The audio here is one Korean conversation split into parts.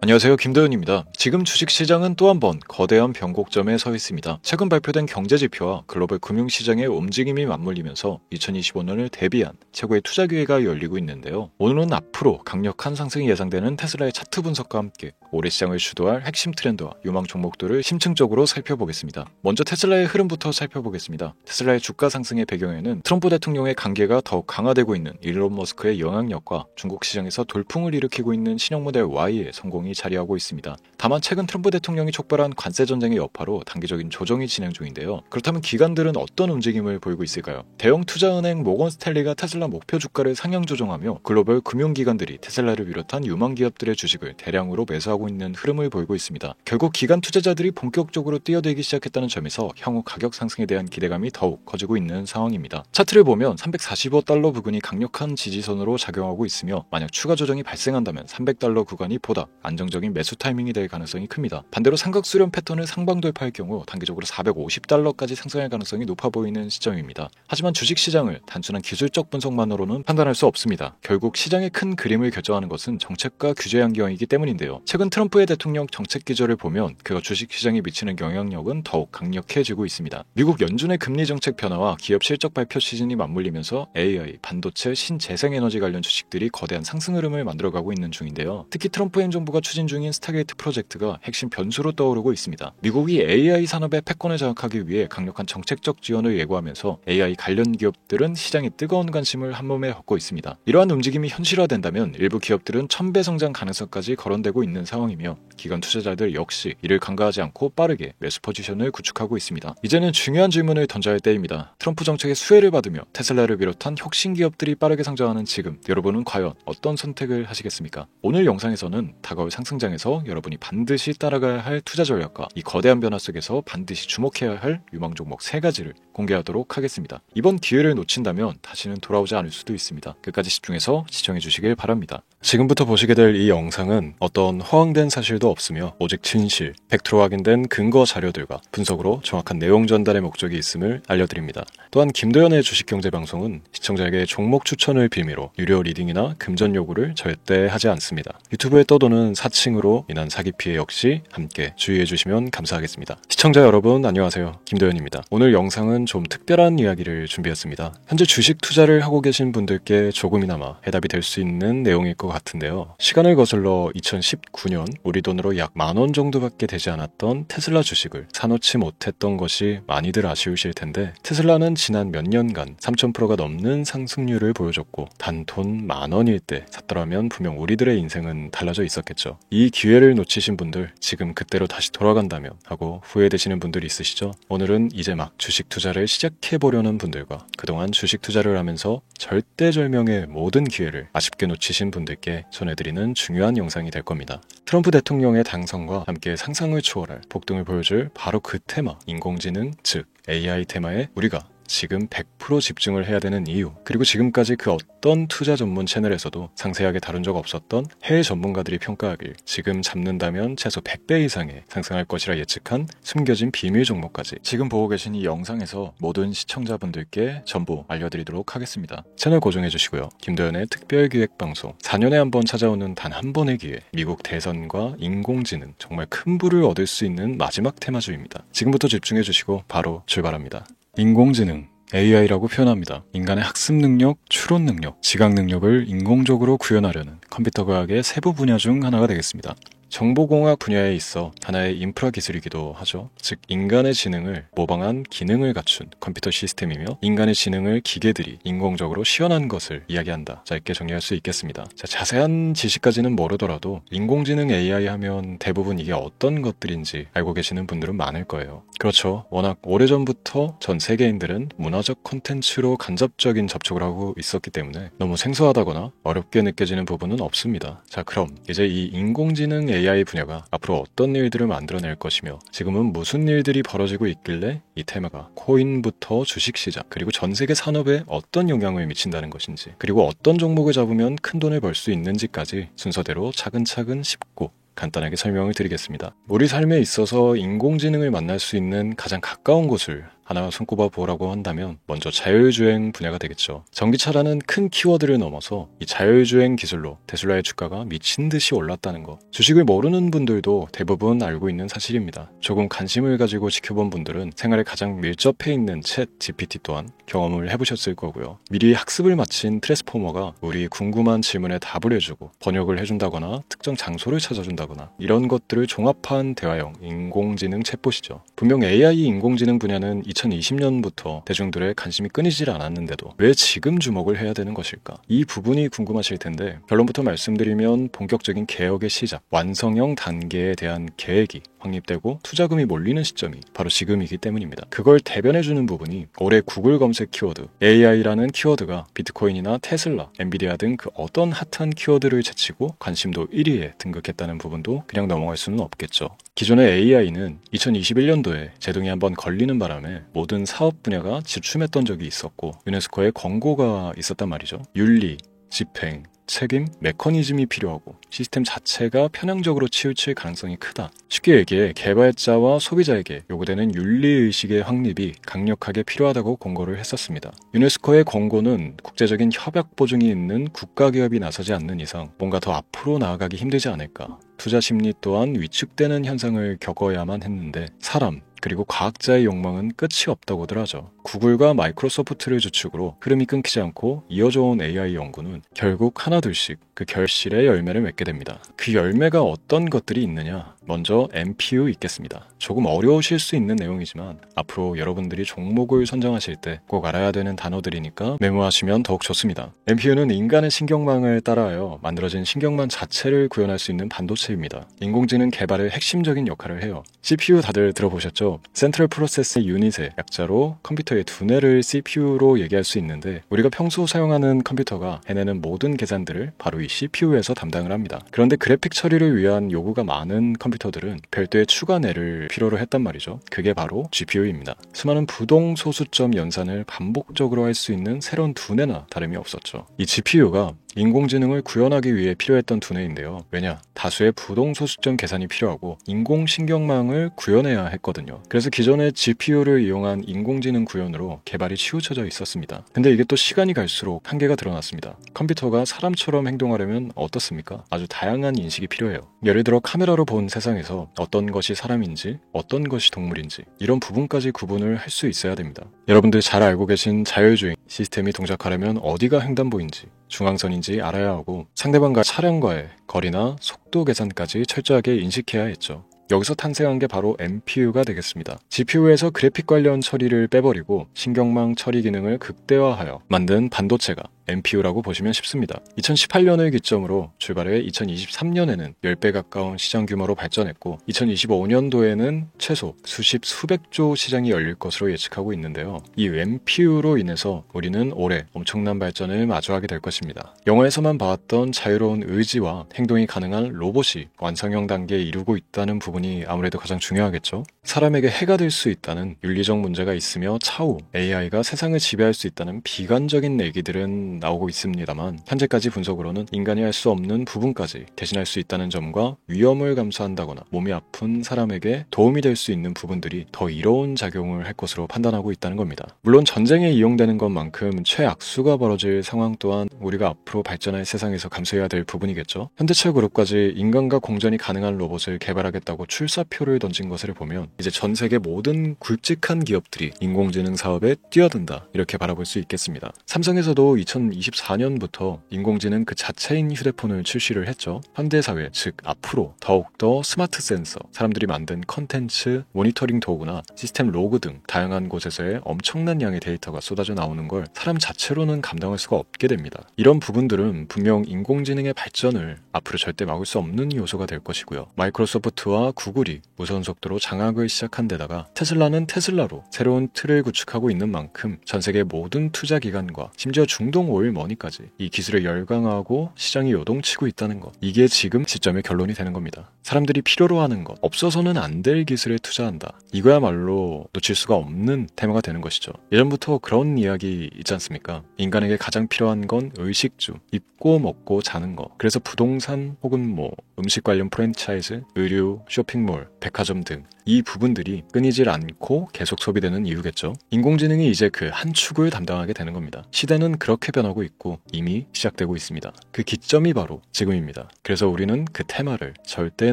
안녕하세요, 김도현입니다. 지금 주식시장은 또 한 번 거대한 변곡점에 서 있습니다. 최근 발표된 경제지표와 글로벌 금융시장의 움직임이 맞물리면서 2025년을 대비한 최고의 투자 기회가 열리고 있는데요. 오늘은 앞으로 강력한 상승이 예상되는 테슬라의 차트 분석과 함께 올해 시장을 주도할 핵심 트렌드와 유망 종목들을 심층적으로 살펴보겠습니다. 먼저 테슬라의 흐름부터 살펴보겠습니다. 테슬라의 주가 상승의 배경에는 트럼프 대통령의 관계가 더욱 강화되고 있는 일론 머스크의 영향력과 중국 시장에서 돌풍을 일으키고 있는 신형 모델 Y의 성공이 자리하고 있습니다. 다만 최근 트럼프 대통령이 촉발한 관세 전쟁의 여파로 단기적인 조정이 진행 중인데요. 그렇다면 기관들은 어떤 움직임을 보이고 있을까요? 대형 투자은행 모건 스탠리가 테슬라 목표 주가를 상향 조정하며 글로벌 금융기관들이 테슬라를 비롯한 유망 기업들의 주식을 대량으로 매수하고 있는 흐름을 보이고 있습니다. 결국 기관 투자자들이 본격적으로 뛰어들기 시작했다는 점에서 향후 가격 상승에 대한 기대감이 더욱 커지고 있는 상황입니다. 차트를 보면 345달러 부근이 강력한 지지선으로 작용하고 있으며 만약 추가 조정이 발생한다면 300달러 구간이 보다 안정적인 매수 타이밍이 될 가능성이 큽니다. 반대로 삼각 수렴 패턴을 상방 돌파할 경우 단기적으로 450달러까지 상승할 가능성이 높아 보이는 시점입니다. 하지만 주식시장을 단순한 기술적 분석만으로는 판단할 수 없습니다. 결국 시장의 큰 그림을 결정하는 것은 정책과 규제 환경이기 때문인데요. 최근 트럼프의 대통령 정책 기조를 보면 그가 주식시장에 미치는 영향력은 더욱 강력해지고 있습니다. 미국 연준의 금리 정책 변화와 기업 실적 발표 시즌이 맞물리면서 AI, 반도체, 신재생에너지 관련 주식들이 거대한 상승 흐름을 만들어가고 있는 중인데요. 특히 트럼프 행정부가 추진 중인 스타게이트 프로젝트가 핵심 변수로 떠오르고 있습니다. 미국이 AI 산업의 패권을 장악하기 위해 강력한 정책적 지원을 예고하면서 AI 관련 기업들은 시장에 뜨거운 관심을 한몸에 얻고 있습니다. 이러한 움직임이 현실화된다면 일부 기업들은 1000배 성장 가능성까지 거론되고 있는 상황이며 기관 투자자들 역시 이를 간과하지 않고 빠르게 매수 포지션을 구축하고 있습니다. 이제는 중요한 질문을 던져야 할 때입니다. 트럼프 정책의 수혜를 받으며 테슬라를 비롯한 혁신 기업들이 빠르게 성장하는 지금 여러분은 과연 어떤 선택을 하시겠습니까? 오늘 영상에서는 다가올 상승장에서 여러분이 반드시 따라가야 할 투자 전략과 이 거대한 변화 속에서 반드시 주목해야 할 유망 종목 3가지를 공개하도록 하겠습니다. 이번 기회를 놓친다면 다시는 돌아오지 않을 수도 있습니다. 끝까지 집중해서 시청해 주시길 바랍니다. 지금부터 보시게 될 이 영상은 어떤 허황된 사실도 없으며 오직 진실, 팩트로 확인된 근거 자료들과 분석으로 정확한 내용 전달의 목적이 있음을 알려드립니다. 또한 김도현의 주식경제방송은 시청자에게 종목 추천을 빌미로 유료 리딩이나 금전 요구를 절대 하지 않습니다. 유튜브에 떠도는 사칭으로 인한 사기 피해 역시 함께 주의해 주시면 감사하겠습니다. 시청자 여러분 안녕하세요. 김도현입니다. 오늘 영상은 좀 특별한 이야기를 준비했습니다. 현재 주식 투자를 하고 계신 분들께 조금이나마 해답이 될 수 있는 내용일 것 같은데요. 시간을 거슬러 2019년 우리 돈으로 약 10,000원 정도밖에 되지 않았던 테슬라 주식을 사놓지 못했던 것이 많이들 아쉬우실 텐데 테슬라는 지난 몇 년간 3000%가 넘는 상승률을 보여줬고 단 돈 10,000원일 때 샀더라면 분명 우리들의 인생은 달라져 있었겠죠. 이 기회를 놓치신 분들 지금 그때로 다시 돌아간다면 하고 후회되시는 분들이 있으시죠? 오늘은 이제 막 주식 투자를 시작해보려는 분들과 그동안 주식 투자를 하면서 절대절명의 모든 기회를 아쉽게 놓치신 분들께 전해드리는 중요한 영상이 될 겁니다. 트럼프 대통령의 당선과 함께 상상을 초월할 폭등을 보여줄 바로 그 테마, 인공지능, 즉 AI 테마에 우리가 지금 100% 집중을 해야 되는 이유, 그리고 지금까지 그 어떤 투자 전문 채널에서도 상세하게 다룬 적 없었던 해외 전문가들이 평가하길 지금 잡는다면 최소 100배 이상의 상승할 것이라 예측한 숨겨진 비밀 종목까지 지금 보고 계신 이 영상에서 모든 시청자분들께 전부 알려드리도록 하겠습니다. 채널 고정해 주시고요. 김도현의 특별기획방송 4년에 한 번 찾아오는 단 한 번의 기회, 미국 대선과 인공지능, 정말 큰 부를 얻을 수 있는 마지막 테마주입니다. 지금부터 집중해 주시고 바로 출발합니다. 인공지능 AI라고 표현합니다. 인간의 학습 능력, 추론 능력, 지각 능력을 인공적으로 구현하려는 컴퓨터 과학의 세부 분야 중 하나가 되겠습니다. 정보공학 분야에 있어 하나의 인프라 기술이기도 하죠. 즉 인간의 지능을 모방한 기능을 갖춘 컴퓨터 시스템이며 인간의 지능을 기계들이 인공적으로 시연한 것을 이야기한다. 짧게 정리할 수 있겠습니다. 자, 자세한 지식까지는 모르더라도 인공지능 AI 하면 대부분 이게 어떤 것들인지 알고 계시는 분들은 많을 거예요. 그렇죠. 워낙 오래전부터 전 세계인들은 문화적 콘텐츠로 간접적인 접촉을 하고 있었기 때문에 너무 생소하다거나 어렵게 느껴지는 부분은 없습니다. 자, 그럼 이제 이 인공지능 AI 분야가 앞으로 어떤 일들을 만들어낼 것이며 지금은 무슨 일들이 벌어지고 있길래 이 테마가 코인부터 주식시장 그리고 전 세계 산업에 어떤 영향을 미친다는 것인지 그리고 어떤 종목을 잡으면 큰 돈을 벌 수 있는지까지 순서대로 차근차근 쉽고 간단하게 설명을 드리겠습니다. 우리 삶에 있어서 인공지능을 만날 수 있는 가장 가까운 곳을 하나 손꼽아 보라고 한다면 먼저 자율주행 분야가 되겠죠. 전기차라는 큰 키워드를 넘어서 이 자율주행 기술로 테슬라의 주가가 미친 듯이 올랐다는 거. 주식을 모르는 분들도 대부분 알고 있는 사실입니다. 조금 관심을 가지고 지켜본 분들은 생활에 가장 밀접해 있는 챗 GPT 또한 경험을 해보셨을 거고요. 미리 학습을 마친 트랜스포머가 우리 궁금한 질문에 답을 해주고 번역을 해준다거나 특정 장소를 찾아준다거나 이런 것들을 종합한 대화형 인공지능 챗봇이죠. 분명 AI 인공지능 분야는 2020년부터 대중들의 관심이 끊이질 않았는데도 왜 지금 주목을 해야 되는 것일까? 이 부분이 궁금하실 텐데 결론부터 말씀드리면 본격적인 개혁의 시작, 완성형 단계에 대한 계획이 확립되고 투자금이 몰리는 시점이 바로 지금이기 때문입니다. 그걸 대변해주는 부분이 올해 구글 검색 키워드 AI라는 키워드가 비트코인이나 테슬라, 엔비디아 등 그 어떤 핫한 키워드를 제치고 관심도 1위에 등극했다는 부분도 그냥 넘어갈 수는 없겠죠. 기존의 AI는 2021년도에 제동이 한번 걸리는 바람에 모든 사업 분야가 주춤했던 적이 있었고 유네스코의 권고가 있었단 말이죠. 윤리, 집행, 책임, 메커니즘이 필요하고 시스템 자체가 편향적으로 치우칠 가능성이 크다. 쉽게 얘기해 개발자와 소비자에게 요구되는 윤리의식의 확립이 강력하게 필요하다고 권고를 했었습니다. 유네스코의 권고는 국제적인 협약 보증이 있는 국가기업이 나서지 않는 이상 뭔가 더 앞으로 나아가기 힘들지 않을까. 투자 심리 또한 위축되는 현상을 겪어야만 했는데 사람, 그리고 과학자의 욕망은 끝이 없다고들 하죠. 구글과 마이크로소프트를 주축으로 흐름이 끊기지 않고 이어져 온 AI 연구는 결국 하나둘씩 그 결실의 열매를 맺게 됩니다. 그 열매가 어떤 것들이 있느냐? 먼저 NPU 있겠습니다. 조금 어려우실 수 있는 내용이지만 앞으로 여러분들이 종목을 선정하실 때 꼭 알아야 되는 단어들이니까 메모하시면 더욱 좋습니다. NPU는 인간의 신경망을 따라하여 만들어진 신경망 자체를 구현할 수 있는 반도체입니다. 인공지능 개발의 핵심적인 역할을 해요. CPU 다들 들어보셨죠? 센트럴 프로세스 유닛의 약자로 컴퓨터의 두뇌를 CPU로 얘기할 수 있는데 우리가 평소 사용하는 컴퓨터가 해내는 모든 계산들을 바로 이 CPU에서 담당을 합니다. 그런데 그래픽 처리를 위한 요구가 많은 컴퓨터들은 별도의 추가 뇌를 필요로 했단 말이죠. 그게 바로 GPU입니다. 수많은 부동 소수점 연산을 반복적으로 할 수 있는 새로운 두뇌나 다름이 없었죠. 이 GPU가 인공지능을 구현하기 위해 필요했던 두뇌인데요. 왜냐? 다수의 부동소수점 계산이 필요하고 인공신경망을 구현해야 했거든요. 그래서 기존의 GPU를 이용한 인공지능 구현으로 개발이 치우쳐져 있었습니다. 근데 이게 또 시간이 갈수록 한계가 드러났습니다. 컴퓨터가 사람처럼 행동하려면 어떻습니까? 아주 다양한 인식이 필요해요. 예를 들어 카메라로 본 세상에서 어떤 것이 사람인지 어떤 것이 동물인지 이런 부분까지 구분을 할 수 있어야 됩니다. 여러분들 잘 알고 계신 자율주행 시스템이 동작하려면 어디가 횡단보인지 중앙선인지 알아야 하고 상대방과 차량과의 거리나 속도 계산까지 철저하게 인식해야 했죠. 여기서 탄생한 게 바로 NPU가 되겠습니다. GPU에서 그래픽 관련 처리를 빼버리고 신경망 처리 기능을 극대화하여 만든 반도체가 NPU라고 보시면 쉽습니다. 2018년을 기점으로 출발해 2023년에는 10배 가까운 시장 규모로 발전했고 2025년도에는 최소 수백조 시장이 열릴 것으로 예측하고 있는데요. 이 NPU로 인해서 우리는 올해 엄청난 발전을 마주하게 될 것입니다. 영화에서만 봐왔던 자유로운 의지와 행동이 가능한 로봇이 완성형 단계에 이르고 있다는 부분이 아무래도 가장 중요하겠죠. 사람에게 해가 될 수 있다는 윤리적 문제가 있으며 차후 AI가 세상을 지배할 수 있다는 비관적인 얘기들은 나오고 있습니다만 현재까지 분석으로는 인간이 할 수 없는 부분까지 대신할 수 있다는 점과 위험을 감수한다거나 몸이 아픈 사람에게 도움이 될 수 있는 부분들이 더 이로운 작용을 할 것으로 판단하고 있다는 겁니다. 물론 전쟁에 이용되는 것만큼 최악수가 벌어질 상황 또한 우리가 앞으로 발전할 세상에서 감수해야 될 부분이겠죠. 현대차 그룹까지 인간과 공전이 가능한 로봇을 개발하겠다고 출사표를 던진 것을 보면 이제 전 세계 모든 굵직한 기업들이 인공지능 사업에 뛰어든다 이렇게 바라볼 수 있겠습니다. 삼성에서도 2024년부터 인공지능 그 자체인 휴대폰을 출시를 했죠. 현대사회, 즉 앞으로 더욱더 스마트 센서, 사람들이 만든 컨텐츠, 모니터링 도구나 시스템 로그 등 다양한 곳에서의 엄청난 양의 데이터가 쏟아져 나오는 걸 사람 자체로는 감당할 수가 없게 됩니다. 이런 부분들은 분명 인공지능의 발전을 앞으로 절대 막을 수 없는 요소가 될 것이고요. 마이크로소프트와 구글이 무선 속도로 장악을 시작한 데다가 테슬라는 테슬라로 새로운 틀을 구축하고 있는 만큼 전 세계 모든 투자 기관과 심지어 중동 오일 머니까지 이 기술을 열광하고 시장이 요동치고 있다는 것, 이게 지금 시점의 결론이 되는 겁니다. 사람들이 필요로 하는 것, 없어서는 안 될 기술에 투자한다. 이거야말로 놓칠 수가 없는 테마가 되는 것이죠. 예전부터 그런 이야기 있지 않습니까? 인간에게 가장 필요한 건 의식주, 입고 먹고 자는 것. 그래서 부동산 혹은 음식 관련 프랜차이즈, 의류, 쇼핑몰, 백화점 등 이 부분들이 끊이질 않고 계속 소비되는 이유겠죠. 인공지능이 이제 그 한 축을 담당하게 되는 겁니다. 시대는 그렇게 변하고 있고 이미 시작되고 있습니다. 그 기점이 바로 지금입니다. 그래서 우리는 그 테마를 절대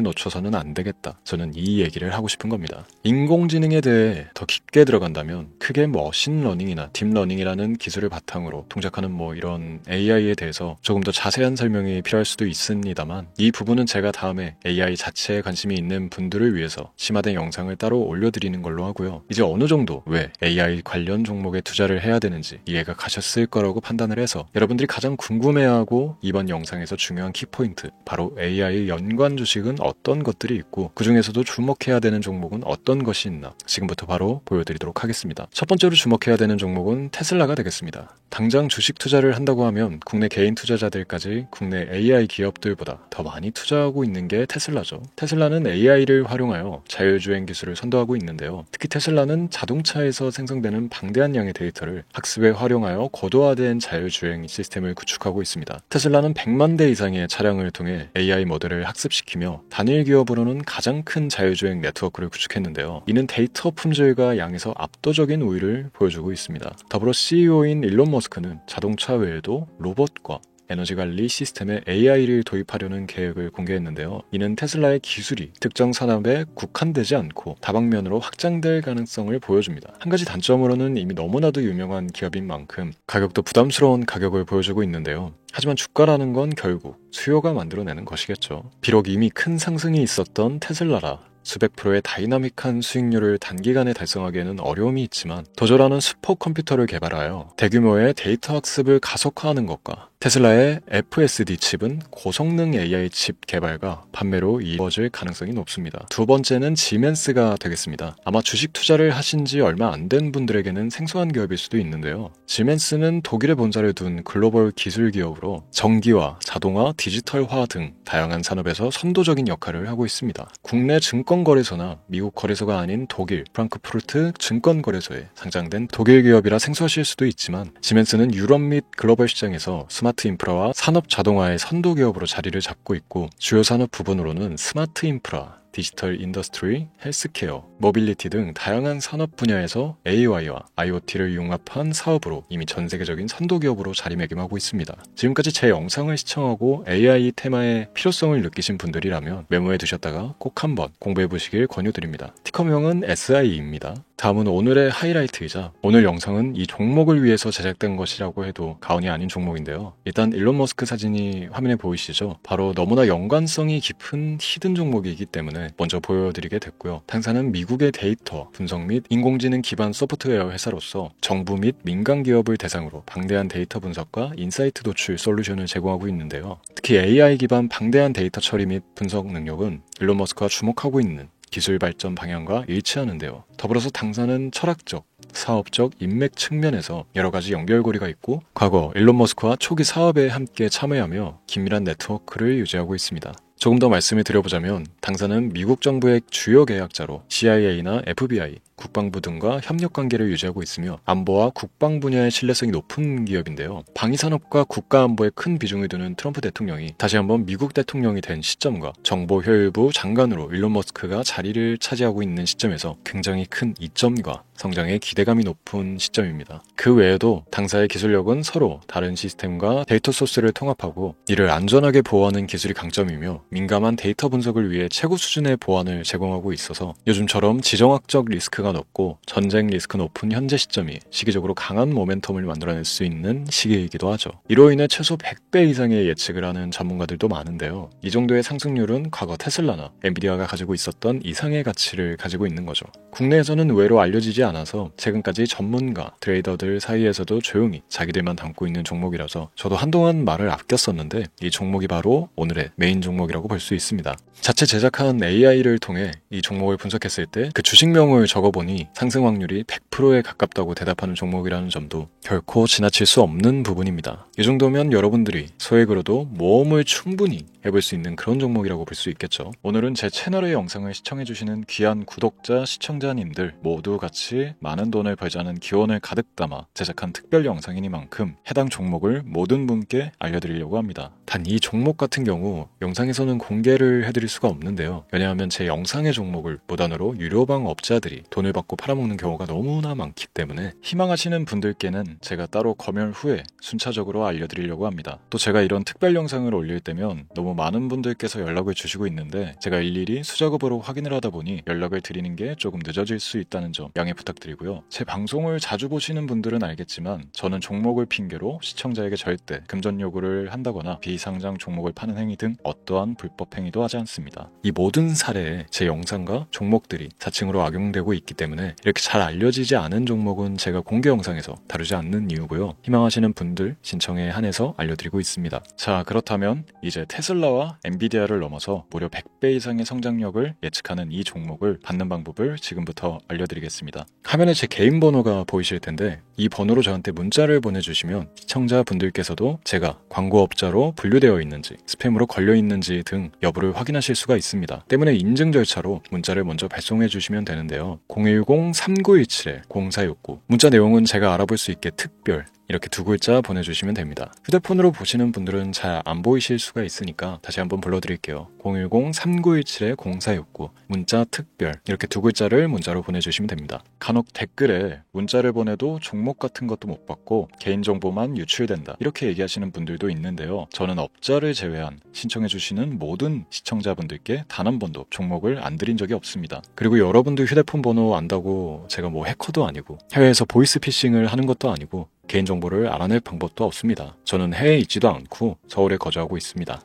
놓쳐서는 안 되겠다. 저는 이 얘기를 하고 싶은 겁니다. 인공지능에 대해 더 깊게 들어간다면 크게 머신러닝이나 딥러닝이라는 기술을 바탕으로 동작하는 이런 AI에 대해서 조금 더 자세한 설명이 필요할 수도 있습니다만 이 부분은 제가 다음에 AI 자체에 관심이 있는 분들을 위해서 심화된 영상을 따로 올려드리는 걸로 하고요. 이제 어느 정도 왜 AI 관련 종목에 투자를 해야 되는지 이해가 가셨을 거라고 판단을 해서 여러분들이 가장 궁금해하고 이번 영상에서 중요한 키포인트, 바로 AI 연관 주식은 어떤 것들이 있고 그 중에서도 주목해야 되는 종목은 어떤 것이 있나 지금부터 바로 보여드리도록 하겠습니다. 첫 번째로 주목해야 되는 종목은 테슬라가 되겠습니다. 당장 주식 투자를 한다고 하면 국내 개인 투자자들까지 국내 AI 기업들보다 더 많이 투자하고 있는 게 테슬라죠. 테슬라는 AI를 활용하여 자율주행 기술을 선도하고 있는데요. 특히 테슬라는 자동차에서 생성되는 방대한 양의 데이터를 학습에 활용하여 고도화된 자율주행 시스템을 구축하고 있습니다. 테슬라는 100만 대 이상의 차량을 통해 AI 모델을 학습시키며 단일 기업으로는 가장 큰 자율주행 네트워크를 구축했는데요. 이는 데이터 품질과 양에서 압도적인 우위를 보여주고 있습니다. 더불어 CEO인 일론 머스크는 자동차 외에도 로봇과 에너지 관리 시스템에 AI를 도입하려는 계획을 공개했는데요. 이는 테슬라의 기술이 특정 산업에 국한되지 않고 다방면으로 확장될 가능성을 보여줍니다. 한 가지 단점으로는 이미 너무나도 유명한 기업인 만큼 가격도 부담스러운 가격을 보여주고 있는데요. 하지만 주가라는 건 결국 수요가 만들어내는 것이겠죠. 비록 이미 큰 상승이 있었던 테슬라라 수백 프로의 다이나믹한 수익률을 단기간에 달성하기에는 어려움이 있지만 도저라는 슈퍼컴퓨터를 개발하여 대규모의 데이터 학습을 가속화하는 것과 테슬라의 FSD 칩은 고성능 AI 칩 개발과 판매로 이루어질 가능성이 높습니다. 두 번째는 지멘스가 되겠습니다. 아마 주식 투자를 하신 지 얼마 안 된 분들에게는 생소한 기업일 수도 있는데요. 지멘스는 독일에 본사를 둔 글로벌 기술 기업으로 전기화, 자동화, 디지털화 등 다양한 산업에서 선도적인 역할을 하고 있습니다. 국내 증권거래소나 미국 거래소가 아닌 독일 프랑크푸르트 증권거래소에 상장된 독일 기업이라 생소하실 수도 있지만 지멘스는 유럽 및 글로벌 시장에서 스마트 인프라와 산업 자동화의 선도 기업으로 자리를 잡고 있고 주요 산업 부분으로는 스마트 인프라, 디지털 인더스트리, 헬스케어, 모빌리티 등 다양한 산업 분야에서 AI와 IoT를 융합한 사업으로 이미 전 세계적인 선도 기업으로 자리매김하고 있습니다. 지금까지 제 영상을 시청하고 AI 테마의 필요성을 느끼신 분들이라면 메모해 두셨다가 꼭 한번 공부해 보시길 권유드립니다. 티커명은 SIE입니다. 다음은 오늘의 하이라이트이자 오늘 영상은 이 종목을 위해서 제작된 것이라고 해도 과언이 아닌 종목인데요. 일단 일론 머스크 사진이 화면에 보이시죠? 바로 너무나 연관성이 깊은 히든 종목이기 때문에 먼저 보여드리게 됐고요. 당사는 미국의 데이터 분석 및 인공지능 기반 소프트웨어 회사로서 정부 및 민간 기업을 대상으로 방대한 데이터 분석과 인사이트 도출 솔루션을 제공하고 있는데요. 특히 AI 기반 방대한 데이터 처리 및 분석 능력은 일론 머스크가 주목하고 있는 기술 발전 방향과 일치하는데요. 더불어서 당사는 철학적, 사업적, 인맥 측면에서 여러 가지 연결고리가 있고 과거 일론 머스크와 초기 사업에 함께 참여하며 긴밀한 네트워크를 유지하고 있습니다. 조금 더 말씀을 드려보자면 당사는 미국 정부의 주요 계약자로 CIA나 FBI, 국방부 등과 협력관계를 유지하고 있으며 안보와 국방 분야의 신뢰성이 높은 기업인데요. 방위산업과 국가안보에 큰 비중을 두는 트럼프 대통령이 다시 한번 미국 대통령이 된 시점과 정보효율부 장관으로 일론 머스크가 자리를 차지하고 있는 시점에서 굉장히 큰 이점과 성장에 기대감이 높은 시점입니다. 그 외에도 당사의 기술력은 서로 다른 시스템과 데이터 소스를 통합하고 이를 안전하게 보호하는 기술이 강점이며 민감한 데이터 분석을 위해 최고 수준의 보안을 제공하고 있어서 요즘처럼 지정학적 리스크가 높고 전쟁 리스크 높은 현재 시점이 시기적으로 강한 모멘텀을 만들어낼 수 있는 시기이기도 하죠. 이로 인해 최소 100배 이상의 예측을 하는 전문가들도 많은데요. 이 정도의 상승률은 과거 테슬라나 엔비디아가 가지고 있었던 이상의 가치를 가지고 있는 거죠. 국내에서는 의외로 알려지지 않아서 최근까지 전문가, 트레이더들 사이에서도 조용히 자기들만 담고 있는 종목이라서 저도 한동안 말을 아꼈었는데 이 종목이 바로 오늘의 메인 종목이라고 볼 수 있습니다. 자체 제작한 AI를 통해 이 종목을 분석했을 때 그 주식명을 적어보니 상승 확률이 100%에 가깝다고 대답하는 종목이라는 점도 결코 지나칠 수 없는 부분입니다. 이 정도면 여러분들이 소액으로도 모험을 충분히 해볼 수 있는 그런 종목이라고 볼 수 있겠죠. 오늘은 제 채널의 영상을 시청해주시는 귀한 구독자, 시청자님들 모두 같이 것이 많은 돈을 벌자는 기원을 가득 담아 제작한 특별 영상이니만큼 해당 종목을 모든 분께 알려드리려고 합니다. 단 이 종목 같은 경우 영상에서는 공개를 해드릴 수가 없는데요. 왜냐하면 제 영상의 종목을 무단으로 유료방 업자들이 돈을 받고 팔아먹는 경우가 너무나 많기 때문에 희망하시는 분들께는 제가 따로 검열 후에 순차적으로 알려드리려고 합니다. 또 제가 이런 특별 영상을 올릴 때면 너무 많은 분들께서 연락을 주시고 있는데 제가 일일이 수작업으로 확인을 하다 보니 연락을 드리는 게 조금 늦어질 수 있다는 점 양해 부탁드리고요. 제 방송을 자주 보시는 분들은 알겠지만 저는 종목을 핑계로 시청자에게 절대 금전 요구를 한다거나 비상장 종목을 파는 행위 등 어떠한 불법 행위도 하지 않습니다. 이 모든 사례에 제 영상과 종목들이 사칭으로 악용되고 있기 때문에 이렇게 잘 알려지지 않은 종목은 제가 공개 영상에서 다루지 않는 이유고요. 희망하시는 분들 신청에 한해서 알려드리고 있습니다. 자, 그렇다면 이제 테슬라와 엔비디아를 넘어서 무려 100배 이상의 성장력을 예측하는 이 종목을 받는 방법을 지금부터 알려드리겠습니다. 화면에 제 개인 번호가 보이실 텐데 이 번호로 저한테 문자를 보내주시면 시청자분들께서도 제가 광고업자로 분류되어 있는지 스팸으로 걸려 있는지 등 여부를 확인하실 수가 있습니다. 때문에 인증 절차로 문자를 먼저 발송해 주시면 되는데요. 010-3917-0469 문자 내용은 제가 알아볼 수 있게 특별 이렇게 두 글자 보내주시면 됩니다. 휴대폰으로 보시는 분들은 잘 안 보이실 수가 있으니까 다시 한번 불러드릴게요. 010-3917-0469 문자 특별 이렇게 두 글자를 문자로 보내주시면 됩니다. 간혹 댓글에 문자를 보내도 종목 같은 것도 못 받고 개인정보만 유출된다 이렇게 얘기하시는 분들도 있는데요. 저는 업자를 제외한 신청해주시는 모든 시청자분들께 단 한 번도 종목을 안 드린 적이 없습니다. 그리고 여러분들 휴대폰 번호 안다고 제가 뭐 해커도 아니고 해외에서 보이스피싱을 하는 것도 아니고 개인정보를 알아낼 방법도 없습니다. 저는 해외에 있지도 않고 서울에 거주하고 있습니다.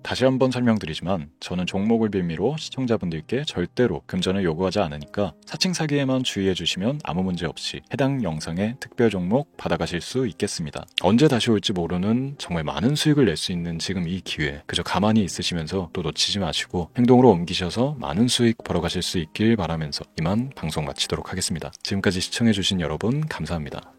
다시 한번 설명드리지만 저는 종목을 빌미로 시청자분들께 절대로 금전을 요구하지 않으니까 사칭 사기에만 주의해 주시면 아무 문제 없이 해당 영상의 특별 종목 받아가실 수 있겠습니다. 언제 다시 올지 모르는 정말 많은 수익을 낼 수 있는 지금 이 기회 그저 가만히 있으시면서 또 놓치지 마시고 행동으로 옮기셔서 많은 수익 벌어가실 수 있길 바라면서 이만 방송 마치도록 하겠습니다. 지금까지 시청해 주신 여러분 감사합니다.